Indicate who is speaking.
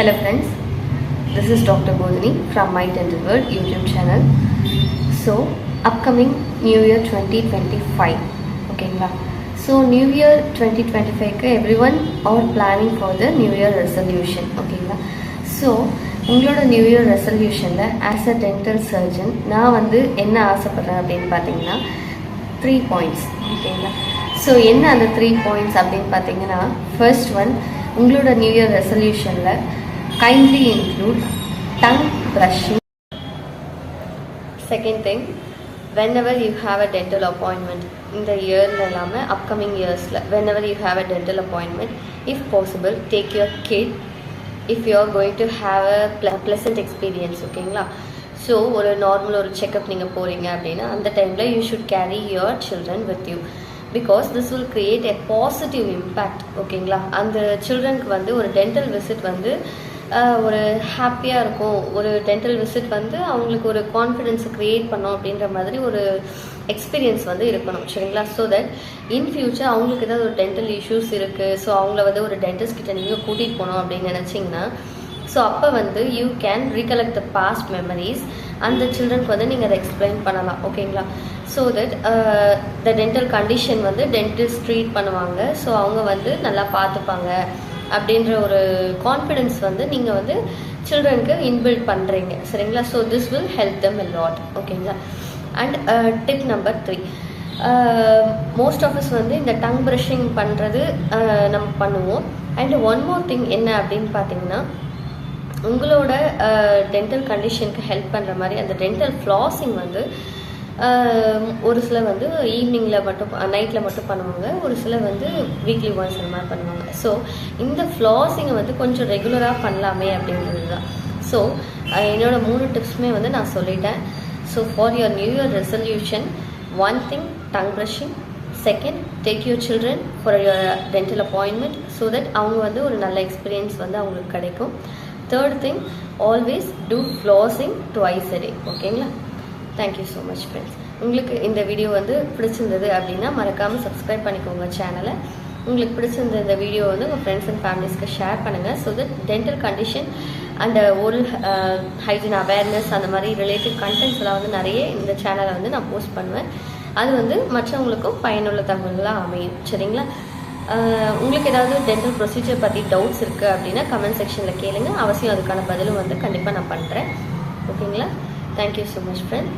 Speaker 1: Hello friends, this is Dr. Bodhini from My Dental World YouTube channel. So, upcoming New Year 2025, okay. So, New Year 2025, everyone are planning for the New Year resolution, okay. So, உங்களோட new year ரெசல்யூஷனில் as a dental surgeon நான் வந்து என்ன ஆசைப்பட்றேன் அப்படின்னு பார்த்தீங்கன்னா 3 points, ஓகேங்களா. So என்ன அந்த 3 பாயிண்ட்ஸ் அப்படின்னு பார்த்தீங்கன்னா, ஃபர்ஸ்ட் ஒன், உங்களோட நியூ இயர் ரெசல்யூஷனில் kindly include tongue brushing. Second thing, whenever you have a dental appointment, இந்த இயரில் இல்லாமல் அப்கமிங் இயர்ஸில் whenever you have a dental appointment, if possible take your kid if you are going to have a pleasant experience, ஓகேங்களா. So ஒரு normal ஒரு checkup நீங்கள் போகிறீங்க அப்படின்னா அந்த டைமில் you should carry your children with you, because this will create a positive impact, ஓகேங்களா. அந்த சில்ட்ரனுக்கு வந்து ஒரு டென்டல் விசிட் வந்து ஒரு ஹாப்பியாக இருக்கும். ஒரு டென்டல் விசிட் வந்து அவங்களுக்கு ஒரு கான்ஃபிடென்ஸை க்ரியேட் பண்ணோம் அப்படின்ற மாதிரி ஒரு எக்ஸ்பீரியன்ஸ் வந்து இருக்கணும், சரிங்களா. ஸோ தட் இன் ஃபியூச்சர் அவங்களுக்கு ஏதாவது ஒரு டென்டல் இஷ்யூஸ் இருக்குது, ஸோ அவங்கள வந்து ஒரு டென்டிஸ்ட் கிட்ட நீங்கள் கூட்டிகிட்டு போனோம் அப்படின்னு நினச்சிங்கன்னா, ஸோ அப்போ வந்து you can recollect the past memories. அந்த சில்ட்ரனுக்கு வந்து நீங்கள் அதை எக்ஸ்பிளைன் பண்ணலாம், ஓகேங்களா. So that the dental condition வந்து டென்டிஸ்ட் ட்ரீட் பண்ணுவாங்க, ஸோ அவங்க வந்து நல்லா பார்த்துப்பாங்க அப்படின்ற ஒரு கான்ஃபிடென்ஸ் வந்து நீங்கள் வந்து சில்ட்ரனுக்கு இன்பில்ட் பண்ணுறீங்க, சரிங்களா. So this will help them a lot, ஓகேங்களா. And tip number 3, most of us வந்து இந்த டங் ப்ரஷிங் பண்ணுறது நம்ம பண்ணுவோம். அண்ட் ஒன் மோர் திங் என்ன அப்படின்னு பார்த்தீங்கன்னா, உங்களோட டென்டல் கண்டிஷனுக்கு ஹெல்ப் பண்ணுற மாதிரி அந்த டென்டல் ஃப்ளாஸிங் வந்து ஒரு சில வந்து ஈவினிங்கில் மட்டும் நைட்டில் மட்டும் பண்ணுவாங்க, ஒரு சில வந்து வீக்லி ஒன்ஸ் அந்த மாதிரி பண்ணுவாங்க. ஸோ இந்த ஃப்ளாஸிங்கை வந்து கொஞ்சம் ரெகுலராக பண்ணலாமே அப்படின்றது தான். ஸோ என்னோட 3 டிப்ஸுமே வந்து நான் சொல்லிட்டேன். So for your new year resolution, one thing tongue brushing, second take your children for your dental appointment so that அவங்க வந்து ஒரு நல்ல எக்ஸ்பீரியன்ஸ் வந்து அவங்களுக்கு கிடைக்கும். Third thing, always do flossing twice a day, ஓகேங்களா. Thank you so much friends. உங்களுக்கு இந்த வீடியோ வந்து பிடிச்சிருந்தது அப்படின்னா மறக்காமல் சப்ஸ்கிரைப் பண்ணிக்கோங்க சேனலை. உங்களுக்கு பிடிச்சிருந்த இந்த வீடியோ வந்து உங்கள் ஃப்ரெண்ட்ஸ் அண்ட் ஃபேமிலிஸ்க்கு ஷேர் பண்ணுங்கள். So that dental condition and oral hygiene awareness அந்த மாதிரி ரிலேட்டட் கண்டென்ட்ஸ் எல்லாம் வந்து நிறைய இந்த சேனலை வந்து நான் போஸ்ட் பண்ணுவேன். அது வந்து மற்றவங்களுக்கும் பயனுள்ள தகவல்களாக அமையும், சரிங்களா. உங்களுக்கு ஏதாவது டென்டல் ப்ரொசீஜர் பற்றி டவுட்ஸ் இருக்குது அப்படின்னா கமெண்ட் செக்ஷனில் கேளுங்க. அவசியம் அதுக்கான பதிலும் வந்து கண்டிப்பாக நான் பண்ணுறேன், ஓகேங்களா. Thank you so much friend.